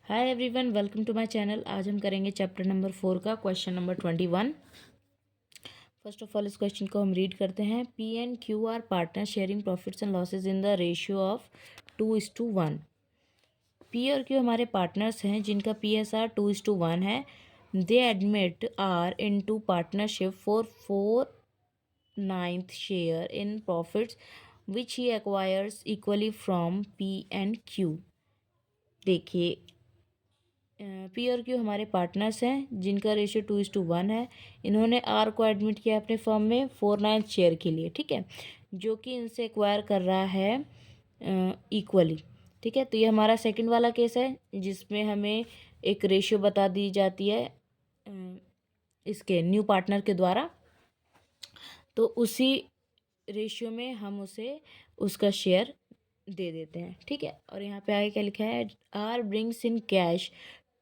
Hi everyone, welcome to my channel. आज हम करेंगे चैप्टर नंबर 4 का question number 21। First of all इस क्वेश्चन को हम रीड करते हैं। P and Q are partner sharing profits and losses in the ratio of 2:1। P और क्यू हमारे पार्टनर्स हैं जिनका PSR 2:1 है। They admit R into partnership for 4/9 share in profits which he acquires equally from P and Q. देखिए, P और Q हमारे partners हैं जिनका रेशियो 2:1 है। इन्होंने आर को एडमिट किया अपने फर्म में 4/9 शेयर के लिए, ठीक है, जो कि इनसे एक्वायर कर रहा है इक्वली। ठीक है, तो ये हमारा सेकंड वाला केस है जिसमें हमें एक रेशियो बता दी जाती है इसके न्यू पार्टनर के द्वारा। तो उसी रेशियो में हम उसे उसका शेयर दे देते हैं, ठीक है। और यहाँ पे आगे क्या लिखा है, R brings in cash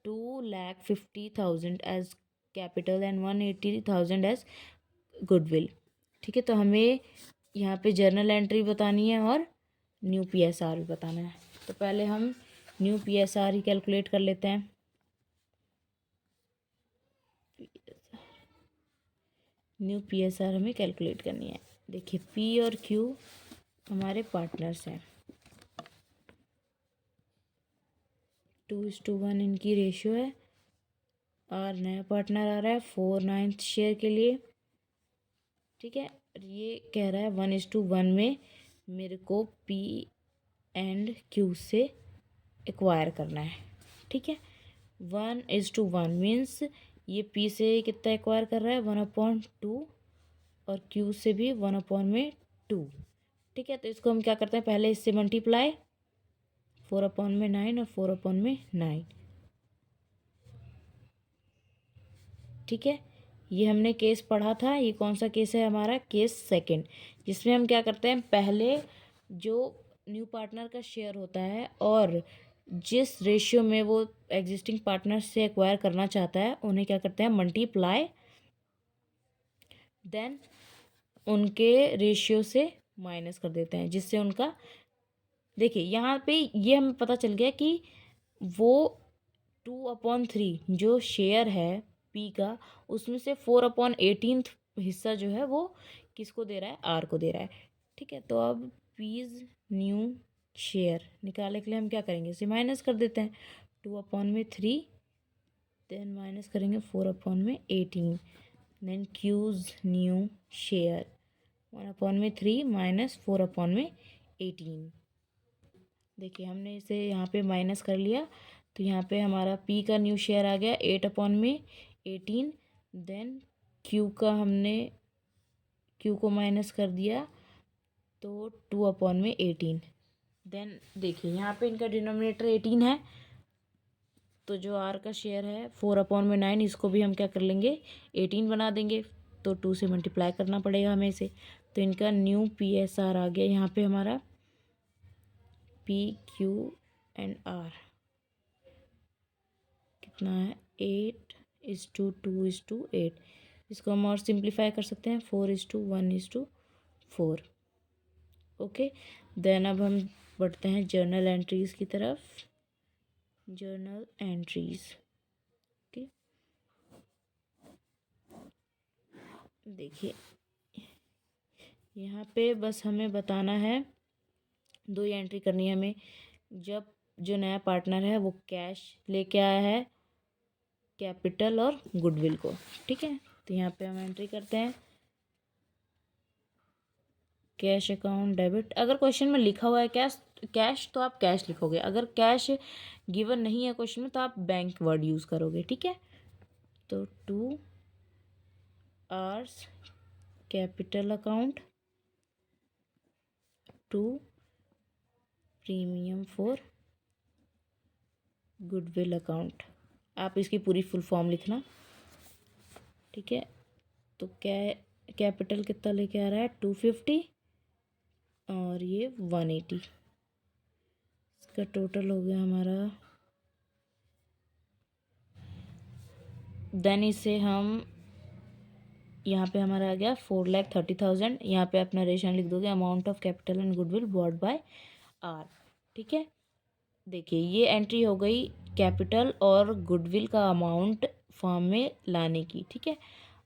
2,50,000 as capital and 180,000 as goodwill. ठीक है, तो हमें यहाँ पे जर्नल एंट्री बतानी है और न्यू PSR भी बताना है। तो पहले हम न्यू PSR ही कैलकुलेट कर लेते हैं। न्यू PSR हमें कैलकुलेट करनी है। देखिए, पी और क्यू हमारे पार्टनर्स हैं, 2:1 इनकी रेशियो है। और नया पार्टनर आ रहा है 4/9 शेयर के लिए, ठीक है। ये कह रहा है 1:1 में मेरे को पी एंड क्यू से एक्वायर करना है, ठीक है। 1:1 मीन्स ये पी से कितना एक्वायर कर रहा है, 1/2, और क्यू से भी 1/2, ठीक है। तो इसको हम क्या करते हैं, पहले इससे मल्टीप्लाई, 4/9 और 4/9, ठीक है। ये हमने केस पढ़ा था। ये कौन सा केस है हमारा, केस सेकंड, जिसमें हम क्या करते हैं, पहले जो न्यू पार्टनर का शेयर होता है और जिस रेशियो में वो एग्जिस्टिंग पार्टनर से एक्वायर करना चाहता है उन्हें क्या करते हैं, मल्टीप्लाई, देन उनके रेशियो से माइनस कर देते हैं, जिससे उनका, देखिए यहाँ पे ये हमें पता चल गया कि वो 2/3 जो शेयर है पी का, उसमें से 4/18 हिस्सा जो है वो किसको दे रहा है, आर को दे रहा है, ठीक है। तो अब पीज न्यू शेयर निकालने के लिए हम क्या करेंगे, इसे माइनस कर देते हैं। 2/3, देन माइनस करेंगे 4/18, then Q's new share 1/3 minus 4/18। देखिए, हमने इसे यहाँ पे माइनस कर लिया, तो यहाँ पे हमारा पी का न्यू शेयर आ गया 8/18। देन क्यू को माइनस कर दिया, तो 2/18। देन देखिए, यहाँ पे इनका डिनोमिनेटर 18 है, तो जो आर का शेयर है 4/9, इसको भी हम क्या कर लेंगे, 18 बना देंगे। तो 2 से मल्टीप्लाई करना पड़ेगा हमें इसे। तो इनका न्यू PSR आ गया यहाँ पे हमारा, पी क्यू एंड आर कितना है, 8:2:8। इसको हम और सिंप्लीफाई कर सकते हैं, 4:1:4। ओके, देन अब हम बढ़ते हैं जर्नल एंट्रीज की तरफ। जर्नल एंट्रीज, ओके, देखिए यहाँ पे बस हमें बताना है, 2 ही एंट्री करनी है हमें। जब जो नया पार्टनर है वो कैश लेके आया है, कैपिटल और गुडविल को, ठीक है। तो यहाँ पे हम एंट्री करते हैं, कैश अकाउंट डेबिट। अगर क्वेश्चन में लिखा हुआ है कैश तो आप कैश लिखोगे, अगर कैश गिवन नहीं है क्वेश्चन में तो आप बैंक वर्ड यूज़ करोगे, ठीक है। तो 2 hours capital account, 2 premium for goodwill account. आप इसकी पूरी फुल फॉर्म लिखना, ठीक है। तो कैपिटल कितना लेके आ रहा है, 250, और ये 180। इसका टोटल हो गया हमारा, देन इसे हम यहाँ पे हमारा आ गया 4,30,000। यहाँ पे अपना रेशन लिख दोगे, amount of capital and goodwill bought by R, ठीक है। देखिए, ये एंट्री हो गई कैपिटल और गुडविल का अमाउंट फॉर्म में लाने की। ठीक है,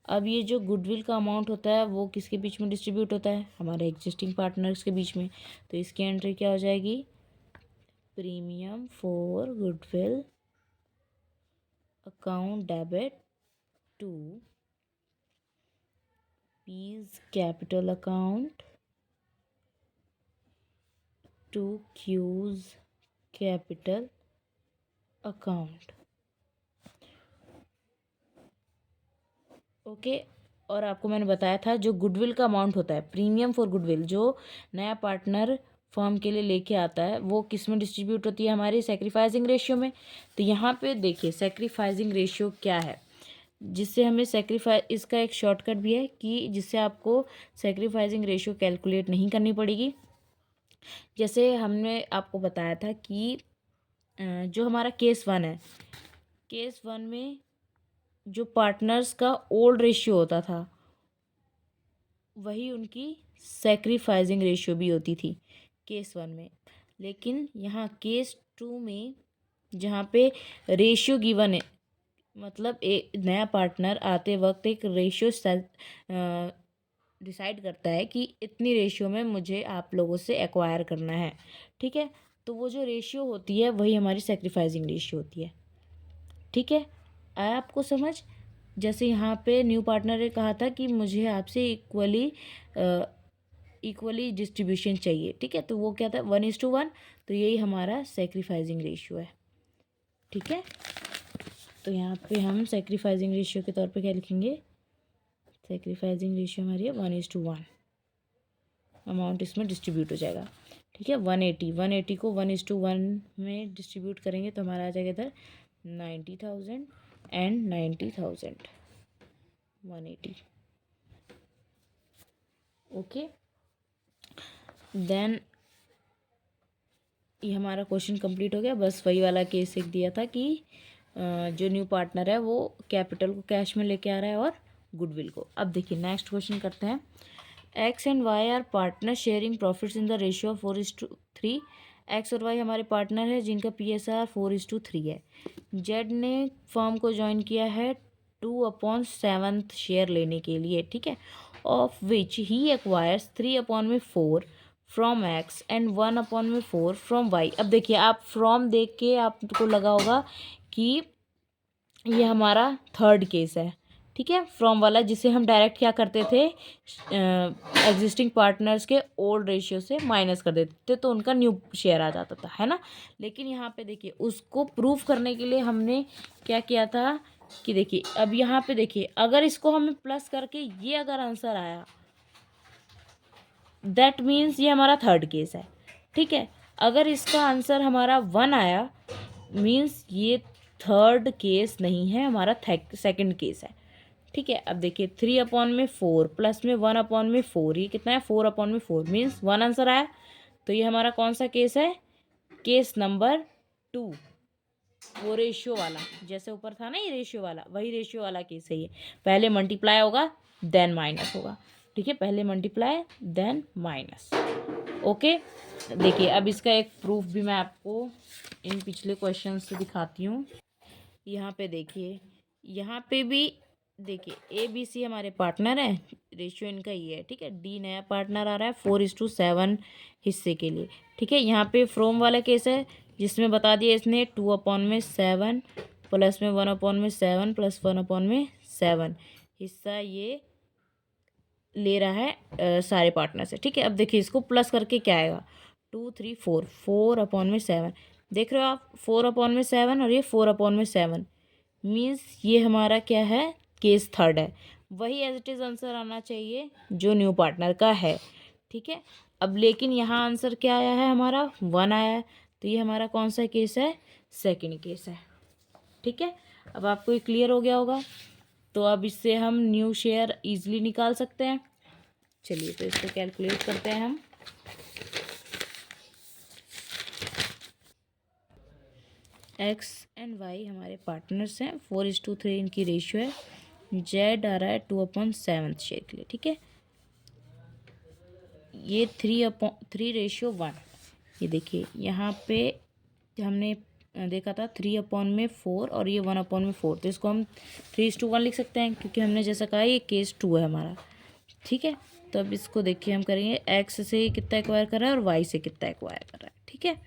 अब ये जो गुडविल का अमाउंट होता है वो किसके बीच में डिस्ट्रीब्यूट होता है, हमारे एग्जिस्टिंग पार्टनर्स के बीच में। तो इसकी एंट्री क्या हो जाएगी, premium for goodwill account debit to P's capital account to Q's capital account. Okay, और आपको मैंने बताया था जो गुडविल का अमाउंट होता है, प्रीमियम फॉर गुडविल, जो नया पार्टनर फर्म के लिए लेके आता है वो किस में डिस्ट्रीब्यूट होती है, हमारी सेक्रीफाइसिंग रेशियो में। तो यहाँ पे देखिए सेक्रीफाइसिंग रेशियो क्या है, जिससे हमें सेक्रीफाइस, इसका एक शॉर्टकट भी है कि जिससे आपको सेक्रीफाइसिंग रेशियो कैलकुलेट नहीं करनी पड़ेगी। जैसे हमने आपको बताया था कि जो हमारा केस 1 है, केस 1 में जो पार्टनर्स का ओल्ड रेशियो होता था वही उनकी सेक्रीफाइसिंग रेशियो भी होती थी केस 1 में। लेकिन यहाँ केस 2 में जहाँ पे रेशियो गिवन है, मतलब एक नया पार्टनर आते वक्त एक रेशियो डिसाइड करता है कि इतनी रेशियो में मुझे आप लोगों से एक्वायर करना है। ठीक है, तो वो जो रेशियो होती है वही हमारी सेक्रीफाइसिंग रेशियो होती है। ठीक है, आया आपको समझ। जैसे यहाँ पे न्यू पार्टनर ने कहा था कि मुझे आपसे इक्वली डिस्ट्रीब्यूशन चाहिए। ठीक है, तो वो क्या था, 1:1। तो यही हमारा सेक्रीफाइसिंग रेशियो है। ठीक है, तो यहाँ पे हम सेक्रीफाइसिंग रेशियो के तौर पे क्या लिखेंगे, सेक्रीफाइसिंग रेशियो हमारी है 1:1, अमाउंट इसमें डिस्ट्रीब्यूट हो जाएगा। ठीक है, 180 को 1:1 में डिस्ट्रीब्यूट करेंगे तो हमारा आ जाएगा इधर 90,000 एंड 90,000, 180। ओके, देन ये हमारा क्वेश्चन कंप्लीट हो गया। बस वही वाला केस एक दिया था कि जो न्यू पार्टनर है वो कैपिटल को कैश में लेके आ रहा है और गुडविल को। अब देखिए नेक्स्ट क्वेश्चन करते हैं। X and Y are partner sharing profits in the ratio of 4:3। X और वाई हमारे पार्टनर है जिनका PSR 4:3 है। जेड ने फर्म को ज्वाइन किया है 2/7 शेयर लेने के लिए। ठीक है, of which he acquires 3/4 from X and 1/4 from Y. अब देखिए आप फ्रॉम देख के आपको लगा होगा कि ये हमारा थर्ड केस है। ठीक है, फ्रॉम वाला जिसे हम डायरेक्ट क्या करते थे, एग्जिस्टिंग पार्टनर्स के ओल्ड रेशियो से माइनस कर देते थे तो उनका न्यू शेयर आ जाता था, है ना। लेकिन यहाँ पे देखिए उसको प्रूफ करने के लिए हमने क्या किया था कि देखिए अब यहाँ पे देखिए अगर इसको हमें प्लस करके ये अगर आंसर आया दैट मीन्स ये हमारा थर्ड केस है। ठीक है, अगर इसका आंसर हमारा 1 आया मीन्स ये थर्ड केस नहीं है, हमारा सेकंड केस है। ठीक है, अब देखिए 3/4 प्लस में 1/4, ये कितना है 4/4 मीन्स 1 आंसर आया। तो ये हमारा कौन सा केस है, केस नंबर 2, वो रेशियो वाला, जैसे ऊपर था ना ये रेशियो वाला, वही रेशियो वाला केस है ये। पहले मल्टीप्लाई होगा देन माइनस होगा। ठीक है, पहले मल्टीप्लाई देन माइनस। ओके, देखिए अब इसका एक प्रूफ भी मैं आपको इन पिछले क्वेश्चन से दिखाती हूँ। यहाँ पे देखिए, यहाँ पे भी देखिए ABC हमारे पार्टनर है, रेशियो इनका ये है। ठीक है, D नया पार्टनर आ रहा है 4:7 हिस्से के लिए। ठीक है, यहाँ पे फ्रॉम वाला केस है जिसमें बता दिया इसने 2/7 प्लस में 1/7 प्लस 1/7 हिस्सा ये ले रहा है सारे पार्टनर से। ठीक है, अब देखिए इसको प्लस करके क्या आएगा, 2 3 4 4/7। देख रहे हो आप 4/7 और ये 4/7 मीन्स ये हमारा क्या है, केस थर्ड है। वही एज इट इज़ आंसर आना चाहिए जो न्यू पार्टनर का है। ठीक है, अब लेकिन यहाँ आंसर क्या आया है, हमारा 1 आया है। तो ये हमारा कौन सा केस है, सेकंड केस है। ठीक है, अब आपको ये क्लियर हो गया होगा। तो अब इससे हम न्यू शेयर इजीली निकाल सकते हैं। चलिए तो इसको कैलकुलेट करते हैं हम। एक्स एंड वाई हमारे पार्टनर्स हैं, 4:3 इनकी रेशियो है। जेड आ रहा है 2/7 शेयर के लिए। ठीक है, ये 3/3 रेशियो 1। ये देखिए यहाँ पे हमने देखा था 3/4 और ये 1/4, तो इसको हम 3:1 लिख सकते हैं, क्योंकि हमने जैसा कहा ये केस 2 है हमारा। ठीक है, तो अब इसको देखिए हम करेंगे एक्स से कितना एक्वायर कर रहा है और वाई से कितना एक्वायर कर रहा है। ठीक है,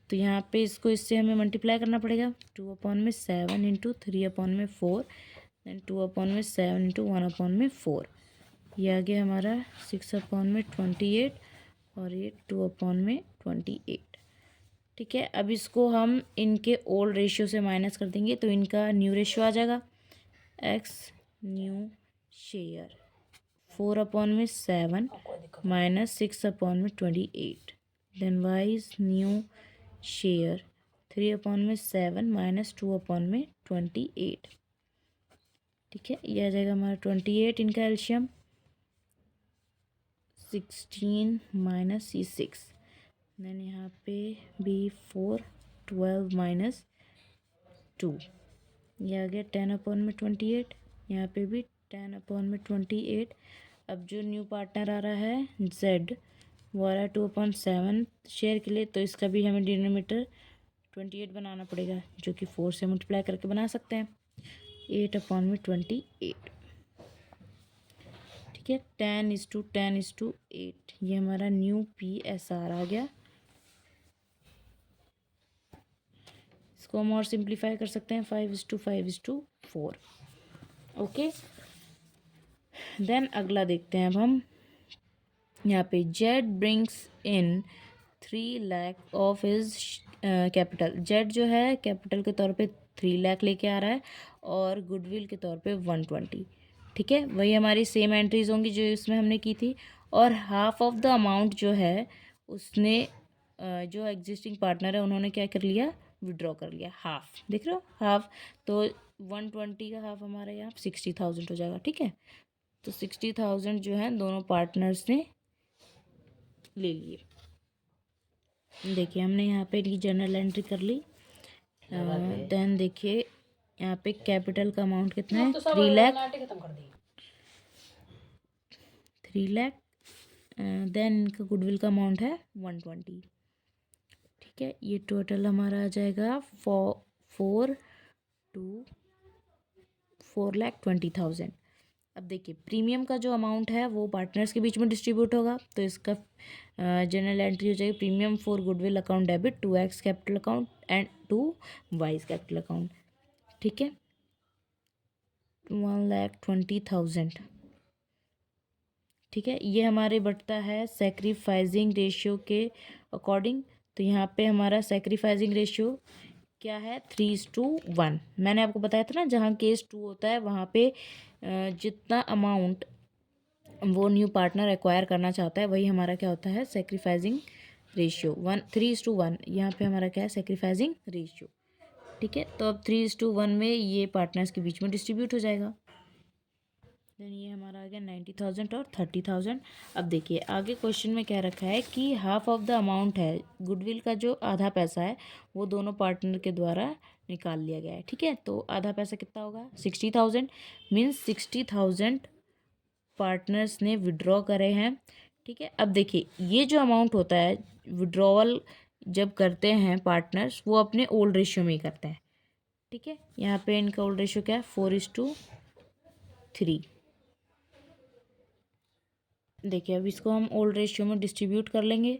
तो यहाँ पे इसको इससे हमें मल्टीप्लाई करना पड़ेगा। 2/7 इंटू 3/4 देन 2/7 इंटू 1/4, ये आ गया हमारा 6/28 और ये 2/28। ठीक है, अब इसको हम इनके ओल्ड रेशियो से माइनस कर देंगे, तो इनका न्यू रेशियो आ जाएगा। X new share 4/7 minus 6/28, then Y's new share 3/7 minus 2/28। ठीक है, ये आ जाएगा हमारा 28, इनका एल्शियम 16 माइनस C6, देन यहाँ पे भी 4 12 माइनस 2, ये आ गया 10/28, यहाँ पे भी 10/28। अब जो न्यू पार्टनर आ रहा है Z, वो आ रहा है 2/7 शेयर के लिए, तो इसका भी हमें डिनोमिनेटर 28 बनाना पड़ेगा, जो कि 4 से मल्टीप्लाई करके बना सकते हैं 8/28। ठीक है, 10:10:8, ये हमारा न्यू PSR आ गया। इसको हम और सिंप्लीफाई कर सकते हैं 5:5:4। ओके, देन अगला देखते हैं अब हम। यहाँ पे Z brings in 3 lakh of his capital. Z जो है कैपिटल के तौर पे 3 लाख लेके आ रहा है और गुडविल के तौर पे 120। ठीक है, वही हमारी सेम एंट्रीज होंगी जो इसमें हमने की थी। और हाफ ऑफ द अमाउंट जो है उसने जो एग्जिस्टिंग पार्टनर है उन्होंने क्या कर लिया, विड्रॉ कर लिया, हाफ। देख रहे हो, हाफ, तो 120 का हाफ हमारा यहाँ 60,000 हो जाएगा। ठीक है, तो 60,000 जो है दोनों पार्टनर्स ने ले लिए। देखिए हमने यहाँ पे जर्नल एंट्री कर ली। देन देखिए यहाँ पे कैपिटल का अमाउंट कितना है, 3 लाख। 3 लाख। देन इनका गुडविल का अमाउंट है 120। ठीक है, ये टोटल हमारा आ जाएगा 4,20,000। अब देखिए प्रीमियम का जो अमाउंट है वो पार्टनर्स के बीच में डिस्ट्रीब्यूट होगा, तो इसका जनरल एंट्री हो जाएगी premium for goodwill account debit to X capital account and to Y's capital account. ठीक है, 1,20,000। ठीक है, ये हमारे बढ़ता है सेक्रीफाइजिंग रेशियो के अकॉर्डिंग। तो यहाँ पे हमारा सेक्रीफाइजिंग रेशियो क्या है, 3:1। मैंने आपको बताया था ना, जहाँ केस 2 होता है वहाँ पे जितना अमाउंट वो न्यू पार्टनर एक्वायर करना चाहता है वही हमारा क्या होता है, सेक्रीफाइजिंग रेशियो। 3:1 यहाँ पे हमारा क्या है, सेक्रीफाइजिंग रेशियो। ठीक है, तो अब 3:1 में ये पार्टनर्स के बीच में डिस्ट्रीब्यूट हो जाएगा। देन ये हमारा आ गया 90,000 और 30,000। अब देखिए आगे क्वेश्चन में क्या रखा है कि हाफ ऑफ द अमाउंट है, गुडविल का जो आधा पैसा है वो दोनों पार्टनर के द्वारा निकाल लिया गया है। ठीक है, तो आधा पैसा कितना होगा, 60,000, मीन्स 60,000 पार्टनर्स ने विड्रॉ करे हैं। ठीक है, अब देखिए ये जो अमाउंट होता है विड्रॉवल जब करते हैं पार्टनर्स, वो अपने ओल्ड रेशियो में ही करते हैं। ठीक है, यहाँ पे इनका ओल्ड रेशियो क्या है, 4:3। देखिए अब इसको हम ओल्ड रेशियो में डिस्ट्रीब्यूट कर लेंगे,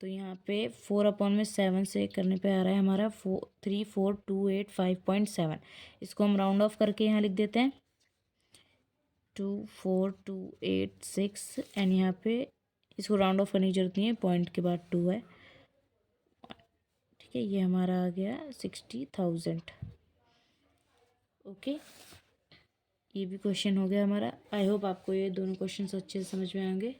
तो यहाँ पे 4/7 से करने पे आ रहा है हमारा 34,285.7। इसको हम राउंड ऑफ करके यहाँ लिख देते हैं 24,286, एंड यहाँ पे इसको राउंड ऑफ करने की जरूरत नहीं है, पॉइंट के बाद 2 है। ठीक है, ये हमारा आ गया 60,000। ओके, ये भी क्वेश्चन हो गया हमारा। आई होप आपको ये दोनों क्वेश्चन अच्छे से समझ में आएंगे।